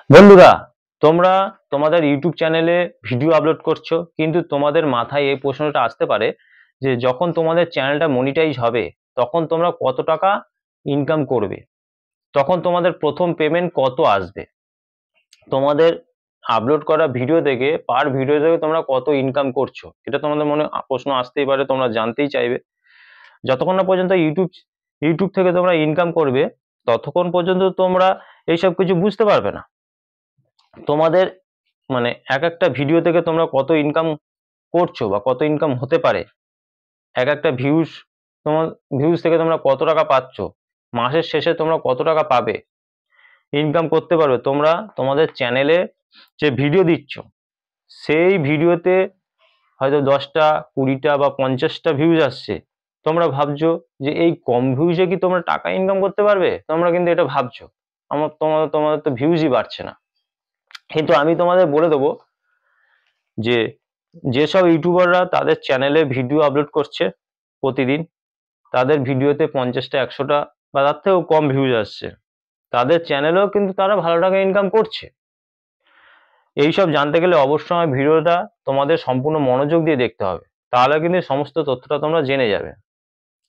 বন্ধুরা, তোমরা তোমাদের ইউটিউব চ্যানেলে ভিডিও আপলোড করছো, কিন্তু তোমাদের মাথায় এই প্রশ্নটা আসতে পারে যে যখন তোমাদের চ্যানেলটা মনিটাইজ হবে তখন তোমরা কত টাকা ইনকাম করবে, তখন তোমাদের প্রথম পেমেন্ট কত আসবে, তোমাদের আপলোড করা ভিডিও থেকে পার ভিডিও থেকে তোমরা কত ইনকাম করছো, এটা তোমাদের মনে প্রশ্ন আসতেই পারে, তোমরা জানতেই চাইবে। যতক্ষণ না পর্যন্ত ইউটিউব থেকে তোমরা ইনকাম করবে ততক্ষণ পর্যন্ত তোমরা এইসব কিছু বুঝতে পারবে না। তোমাদের মানে এক একটা ভিডিও থেকে তোমরা কত ইনকাম করছো বা কত ইনকাম হতে পারে, এক একটা তোমার ভিউজ থেকে তোমরা কত টাকা পাচ্ছ, মাসের শেষে তোমরা কত টাকা পাবে, ইনকাম করতে পারবে তোমরা তোমাদের চ্যানেলে যে ভিডিও দিচ্ছ সেই ভিডিওতে হয়তো 10টা 20টা বা 50টা ভিউজ আসছে, তোমরা ভাবছো যে এই কম ভিউজে কি তোমরা টাকা ইনকাম করতে পারবে, তোমরা কিন্তু এটা ভাবছো। তোমাদের তো ভিউজই বাড়ছে না। কিন্তু আমি তোমাদের বলে দেবো যে যেসব ইউটিউবাররা তাদের চ্যানেলে ভিডিও আপলোড করছে প্রতিদিন, তাদের ভিডিওতে 50টা 100টা বা তার থেকেও কম ভিউজ আসছে, তাদের চ্যানেলেও কিন্তু তারা ভালো টাকা ইনকাম করছে। এইসব জানতে গেলে অবশ্যই আমার ভিডিওটা তোমাদের সম্পূর্ণ মনোযোগ দিয়ে দেখতে হবে, তাহলে কিন্তু সমস্ত তথ্যটা তোমরা জেনে যাবে,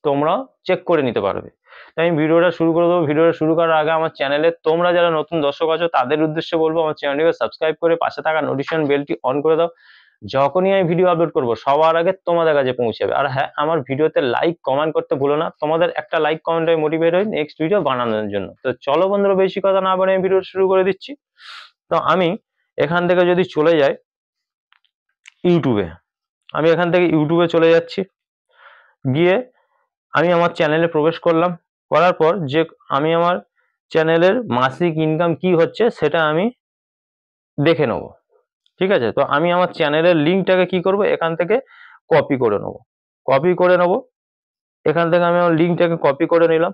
তোমরা চেক করে নিতে পারবে। তাই আমি ভিডিওটা শুরু করে দেবো। ভিডিওটা শুরু করার আগে আমার চ্যানেলে তোমরা যারা নতুন দর্শক আছো তাদের উদ্দেশ্যে বলবো আমার চ্যানেলটিকে সাবস্ক্রাইব করে পাশে থাকা নোটিফিকেশন বেলটি অন করে দাও, যখনই আমি ভিডিও আপলোড করবো সবার আগে তোমাদের কাছে পৌঁছাবে। আর হ্যাঁ, আমার ভিডিওতে লাইক কমেন্ট করতে ভুলো না, তোমাদের একটা লাইক কমেন্টে মোটিভেট হই নেক্সট ভিডিও বানানোর জন্য। তো চলো বন্ধুরা, বেশি কথা না বলে আমি ভিডিও শুরু করে দিচ্ছি। তো আমি এখান থেকে যদি চলে যাই ইউটিউবে, আমি এখান থেকে ইউটিউবে চলে যাচ্ছি, গিয়ে আমি আমার চ্যানেলে প্রবেশ করলাম। করার পর যে আমি আমার চ্যানেলের মাসিক ইনকাম কি হচ্ছে সেটা আমি দেখে নেব। ঠিক আছে, তো আমি আমার চ্যানেলের লিঙ্কটাকে কি করব, এখান থেকে কপি করে নেব। কপি করে নেব, এখান থেকে আমি আমার লিঙ্কটাকে কপি করে নিলাম।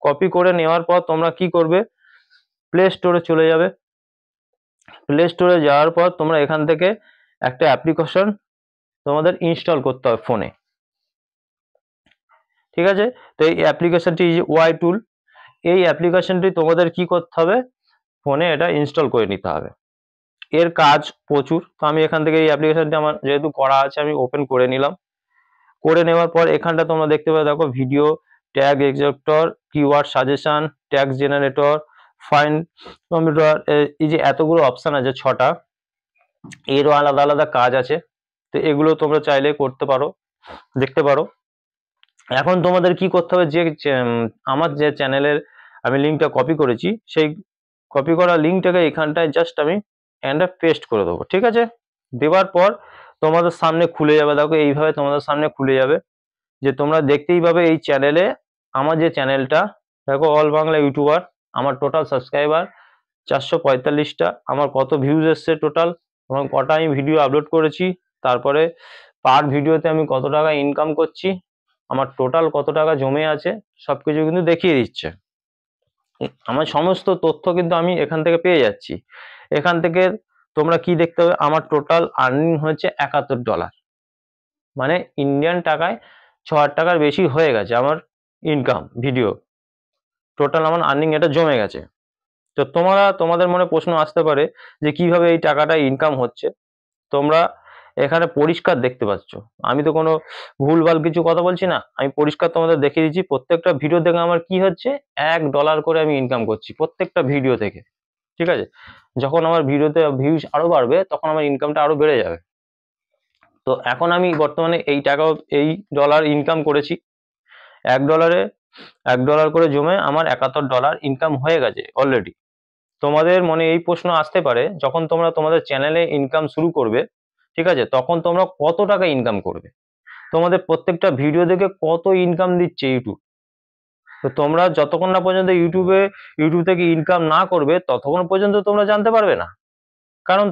কপি করে নেওয়ার পর তোমরা কি করবে, প্লে স্টোরে চলে যাবে। প্লে স্টোরে যাওয়ার পর তোমরা এখান থেকে একটা অ্যাপ্লিকেশন তোমাদের ইনস্টল করতে হবে ফোনে। ঠিক আছে, তো এই অ্যাপ্লিকেশনটি ওয়াই টুল, এই অ্যাপ্লিকেশনটি তোমাদের কি করতে হবে, ফোনে এটা ইনস্টল করে নিতে হবে। এর কাজ প্রচুর, তো আমি এখান থেকে এই অ্যাপ্লিকেশনটি আমার যেহেতু করা আছে আমি ওপেন করে নিলাম। করে নেওয়ার পর এখানটা তোমরা দেখতে পাবে, দেখো video, tag extractor, keyword suggestion, tag generator, find computer, এই যে এতগুলো অপশন আছে 6টা, এরও আলাদা আলাদা কাজ আছে। তো এগুলো তোমরা চাইলে করতে পারো, দেখতে পারো। এখন তোমাদের কি করতে হবে, যে আমার যে চ্যানেলের আমি লিঙ্কটা কপি করেছি সেই কপি করা লিঙ্কটাকে এখানটায় জাস্ট আমি পেস্ট করে দেবো। ঠিক আছে, দেওয়ার পর তোমাদের সামনে খুলে যাবে, দেখো এইভাবে তোমাদের সামনে খুলে যাবে, যে তোমরা দেখতেই পাবে এই চ্যানেলে আমার যে চ্যানেলটা, দেখো অল বাংলা ইউটিউবার, আমার টোটাল সাবস্ক্রাইবার 445টা, আমার কত ভিউজ এসছে টোটাল, এবং কটা আমি ভিডিও আপলোড করেছি, তারপরে পার ভিডিওতে আমি কত টাকা ইনকাম করছি, আমার টোটাল কত টাকা জমে আছে, সবকিছু কিন্তু দেখিয়ে দিচ্ছে। আমার সমস্ত তথ্য কিন্তু আমি এখান থেকে পেয়ে যাচ্ছি। এখান থেকে তোমরা কি দেখতে হবে, আমার টোটাল আর্নিং হচ্ছে $71, মানে ইন্ডিয়ান টাকায় 6,000 টাকার বেশি হয়ে গেছে আমার ইনকাম ভিডিও, টোটাল আমার আর্নিং এটা জমে গেছে। তো তোমাদের মনে প্রশ্ন আসতে পারে যে কিভাবে এই টাকাটা ইনকাম হচ্ছে। তোমরা এখানে পরিষ্কার দেখতে পাচ্ছ, আমি তো কোনো ভুলভাল কিছু কথা বলছি না, আমি পরিষ্কার তোমাদের দেখিয়ে দিচ্ছি প্রত্যেকটা ভিডিও থেকে আমার কি হচ্ছে, $1 করে আমি ইনকাম করছি প্রত্যেকটা ভিডিও থেকে। ঠিক আছে, যখন আমার ভিডিওতে ভিউজ আরো বাড়বে তখন আমার ইনকামটা আরো বেড়ে যাবে। তো এখন আমি বর্তমানে এই টাকা, এই ডলার ইনকাম করেছি, $1, $1 করে জমে আমার $71 ইনকাম হয়ে গেছে অলরেডি। তোমাদের মনে এই প্রশ্ন আসতে পারে, যখন তোমরা তোমাদের চ্যানেলে ইনকাম শুরু করবে, ঠিক আছে, তখন তোমরা কত টাকা ইনকাম করবে, তোমাদের প্রত্যেকটা ভিডিও দেখে কত ইনকাম দিচ্ছে ইউটিউব। তো তোমরা যতক্ষণ না পর্যন্ত ইউটিউব থেকে ইনকাম না করবে ততক্ষণ পর্যন্ত তোমরা জানতে পারবে না। কারণ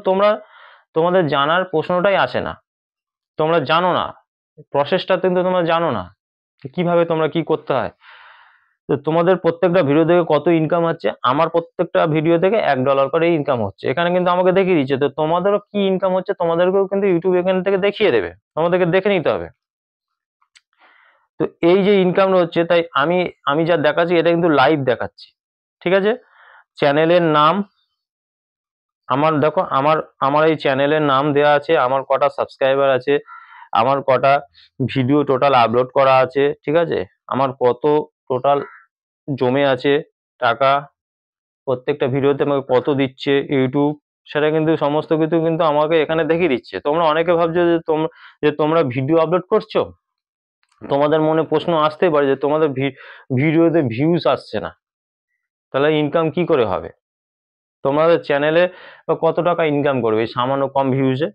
তোমাদের জানার প্রশ্নটাই আসে না, তোমরা জানো না প্রসেসটা, কিন্তু তোমরা জানো না কিভাবে তোমরা কি করতে হয়। তো তোমাদের প্রত্যেকটা ভিডিও থেকে কত ইনকাম হচ্ছে, আমার প্রত্যেকটা ভিডিও থেকে $1 করে ইনকাম হচ্ছে, এখানে কিন্তু আমাকে দেখিয়ে দিচ্ছে। তো তোমাদেরও কি ইনকাম হচ্ছে তোমাদেরকেও কিন্তু ইউটিউব এখান থেকে দেখিয়ে দেবে, তোমাদেরকে দেখে নিতে হবে। তো এই যে ইনকাম হচ্ছে, তাই আমি আমি যা দেখাচ্ছি এটা কিন্তু লাইভ দেখাচ্ছি। ঠিক আছে, চ্যানেলের নাম আমার দেখো, আমার এই চ্যানেলের নাম দেওয়া আছে, আমার কটা সাবস্ক্রাইবার আছে, আমার কটা ভিডিও টোটাল আপলোড করা আছে, ঠিক আছে, আমার কত টোটাল জমে আছে টাকা, প্রত্যেকটা ভিডিওতে আমাকে কত দিচ্ছে ইউটিউব, সেটা কিন্তু সমস্ত কিছু কিন্তু আমাকে এখানে দেখিয়ে দিচ্ছে। তোমরা অনেকে ভাবছো যে তোমরা ভিডিও আপলোড করছো, তোমাদের মনে প্রশ্ন আসতেই পারে যে তোমাদের ভিডিওতে ভিউজ আসছে না, তাহলে ইনকাম কি করে হবে? তোমাদের চ্যানেলে কত টাকা ইনকাম করবে এই সামান্য কম ভিউজে?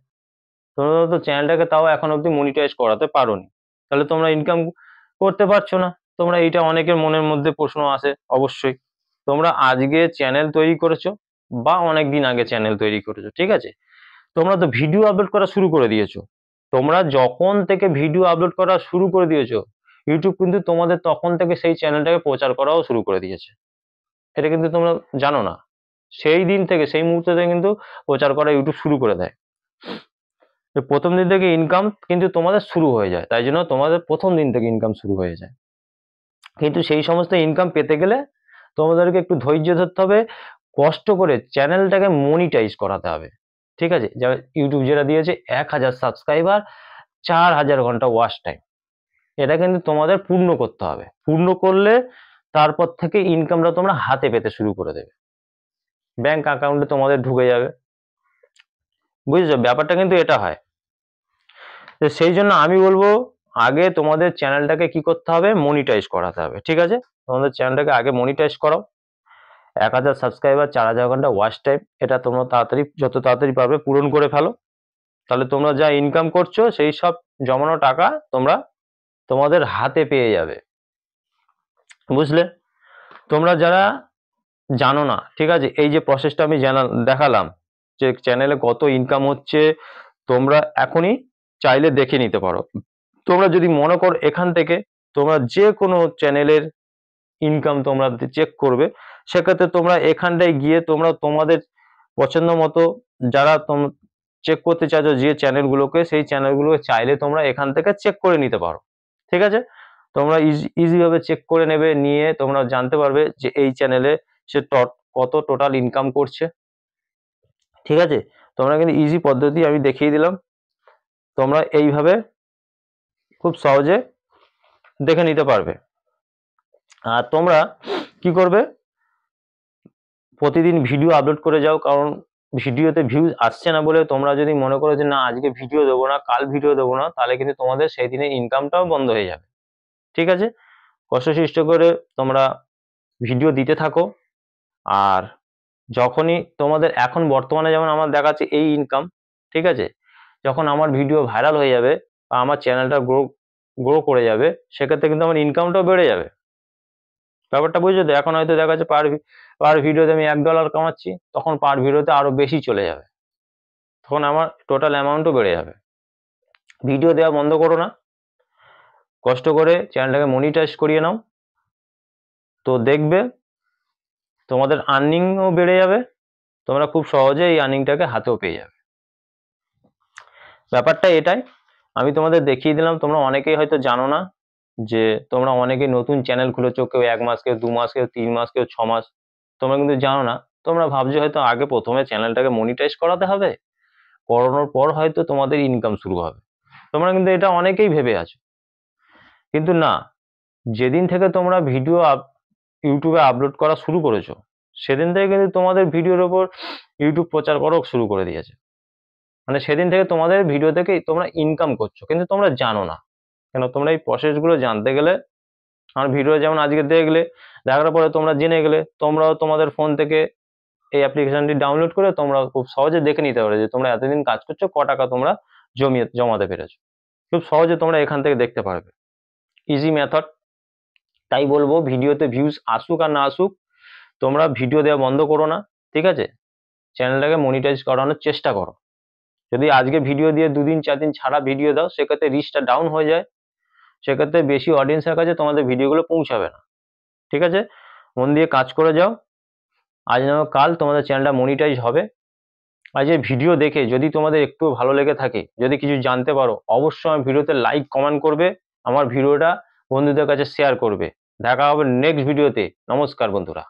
তোমরা তো চ্যানেলটাকে তাও এখন অব্দি মনিটাইজ করাতে পারোনি, তাহলে তোমরা ইনকাম করতে পারছো না। তোমরা এইটা অনেকের মনের মধ্যে প্রশ্ন আসে অবশ্যই। তোমরা আজকে চ্যানেল তৈরি করেছো বা অনেক দিন আগে চ্যানেল তৈরি করেছো, ঠিক আছে, তোমরা তো ভিডিও আপলোড করা শুরু করে দিয়েছো। তোমরা যখন থেকে ভিডিও আপলোড করা শুরু করে দিয়েছো, ইউটিউব কিন্তু তোমাদের তখন থেকে সেই চ্যানেলটাকে প্রচার করাও শুরু করে দিয়েছে। এটা কিন্তু তোমরা জানো না, সেই দিন থেকে সেই মুহূর্ত থেকে কিন্তু প্রচার করা ইউটিউব শুরু করে দেয়। প্রথম দিন থেকে ইনকাম কিন্তু তোমাদের শুরু হয়ে যায়, তাই জন্য তোমাদের প্রথম দিন থেকে ইনকাম শুরু হয়ে যায়। কিন্তু সেই সমস্ত ইনকাম পেতে গেলে তোমাদেরকে একটু ধৈর্য ধরতে হবে, কষ্ট করে চ্যানেলটাকে মনিটাইজ করাতে হবে, ঠিক আছে। ইউটিউব যেটা দিয়েছে 1000 সাবস্ক্রাইবার, 4000 ঘন্টা ওয়াচ টাইম, এটা কিন্তু তোমাদের পূর্ণ করতে হবে। পূর্ণ করলে তারপর থেকে ইনকামটা তোমরা হাতে পেতে শুরু করে দেবে, ব্যাংক অ্যাকাউন্টে তোমাদের ঢুকে যাবে। বুঝেছো, ব্যাপারটা কিন্তু এটা হয়। তো সেই জন্য আমি বলবো আগে তোমাদের চ্যানেলটাকে কি করতে হবে, মনিটাইজ করাতে হবে, ঠিক আছে। তোমাদের চ্যানেলটাকে আগে মনিটাইজ করাও, 1000 সাবস্ক্রাইবার, 4000 ঘন্টা ওয়াচ টাইম, এটা তোমরা তাড়াতাড়ি, যত তাড়াতাড়ি পারবে পূরণ করে ফেলো। তাহলে তোমরা যা ইনকাম করছো সেই সব জমানো টাকা তোমরা তোমাদের হাতে পেয়ে যাবে, বুঝলে। তোমরা যারা জানো না, ঠিক আছে, এই যে প্রসেসটা আমি দেখালাম যে চ্যানেলে কত ইনকাম হচ্ছে, তোমরা এখনই চাইলে দেখে নিতে পারো। তোমরা যদি মনে করো এখান থেকে তোমরা যে কোনো চ্যানেলের ইনকাম তোমরা চেক করবে, সেক্ষেত্রে তোমরা এখানটায় গিয়ে তোমরা তোমাদের পছন্দ মতো যারা চেক করতে চাইছো যে চ্যানেলগুলোকে, সেই চ্যানেলগুলোকে চাইলে তোমরা এখান থেকে চেক করে নিতে পারো, ঠিক আছে। তোমরা ইজি ভাবে চেক করে নেবে, নিয়ে তোমরা জানতে পারবে যে এই চ্যানেলে সে কত টোটাল ইনকাম করছে, ঠিক আছে। তোমরা কিন্তু ইজি পদ্ধতি আমি দেখিয়ে দিলাম, তোমরা এইভাবে খুব সহজে দেখে নিতে পারবে। আর তোমরা কি করবে, প্রতিদিন ভিডিও আপলোড করে যাও, কারণ ভিডিওতে ভিউজ আসছে না বলে তোমরা যদি মনে করো যে না আজকে ভিডিও দেবো না, কাল ভিডিও দেবো না, তাহলে কিন্তু তোমাদের সেই দিনে ইনকামটাও বন্ধ হয়ে যাবে, ঠিক আছে। কষ্ট করে তোমরা ভিডিও দিতে থাকো, আর যখনই তোমাদের এখন বর্তমানে যেমন আমার দেখাচ্ছে এই ইনকাম, ঠিক আছে, যখন আমার ভিডিও ভাইরাল হয়ে যাবে বা আমার চ্যানেলটা গ্রো করে যাবে, সেক্ষেত্রে কিন্তু আমার ইনকামটাও বেড়ে যাবে। ব্যাপারটা বুঝছো তো? এখন হয়তো দেখা যাচ্ছে পার ভিডিওতে আমি $1 কামাচ্ছি, তখন পার ভিডিওতে আরো বেশি চলে যাবে, তখন আমার টোটাল অ্যামাউন্টও বেড়ে যাবে। ভিডিও দেওয়া বন্ধ করো না, কষ্ট করে চ্যানেলটাকে মনিটাইজ করিয়ে নাও, তো দেখবে তোমাদের আর্নিংও বেড়ে যাবে, তোমরা খুব সহজে এই আর্নিংটাকে হাতেও পেয়ে যাবে। ব্যাপারটা এটাই, আমি তোমাদের দেখিয়ে দিলাম। তোমরা অনেকেই হয়তো জানো না যে তোমরা অনেকেই নতুন চ্যানেল খুলেছো, কেউ 1 মাস, কেউ 2 মাস, কেউ 3 মাস, কেউ 6 মাস, তোমরা কিন্তু জানো না। তোমরা ভাবছো হয়তো আগে প্রথমে চ্যানেলটাকে মনিটাইজ করাতে হবে, করানোর পর হয়তো তোমাদের ইনকাম শুরু হবে। তোমরা কিন্তু এটা অনেকেই ভেবে আছো, কিন্তু না, যেদিন থেকে তোমরা ভিডিও ইউটিউবে আপলোড করা শুরু করেছো, সেদিন থেকে কিন্তু তোমাদের ভিডিওর ওপর ইউটিউব প্রচার করা শুরু করে দিয়েছে। মানে সেদিন থেকে তোমাদের ভিডিও থেকে তোমরা ইনকাম করছো, কিন্তু তোমরা জানো না কেন। তোমরা এই প্রসেসগুলো জানতে গেলে আমার ভিডিও যেমন আজকে দেখলে, দেখার পরে তোমরা জেনে গেলে, তোমরাও তোমাদের ফোন থেকে এই অ্যাপ্লিকেশনটি ডাউনলোড করে তোমরা খুব সহজে দেখে নিতে পারো যে তোমরা এতদিন কাজ করছো, ক টাকা তোমরা জমাতে পেরেছো। খুব সহজে তোমরা এখান থেকে দেখতে পারবে, ইজি মেথড। তাই বলবো ভিডিওতে ভিউজ আসুক আর না আসুক, তোমরা ভিডিও দেওয়া বন্ধ করো না, ঠিক আছে। চ্যানেলটাকে মনিটাইজ করানোর চেষ্টা করো। যদি আজকে ভিডিও দিয়ে 2 দিন 4 দিন ছাড়া ভিডিও দাও, সেক্ষেত্রে রিচটা ডাউন হয়ে যায়, সেক্ষেত্রে বেশি অডিয়েন্সের কাছে তোমাদের ভিডিওগুলো পৌঁছাবে না, ঠিক আছে। মন দিয়ে কাজ করে যাও, আজ না কাল তোমাদের চ্যানেলটা মনিটাইজ হবে। আর যে ভিডিও দেখে যদি তোমাদের একটু ভালো লেগে থাকে, যদি কিছু জানতে পারো, অবশ্যই আমার ভিডিওতে লাইক কমেন্ট করবে, আমার ভিডিওটা বন্ধুদের কাছে শেয়ার করবে। দেখা হবে নেক্সট ভিডিওতে। নমস্কার বন্ধুরা।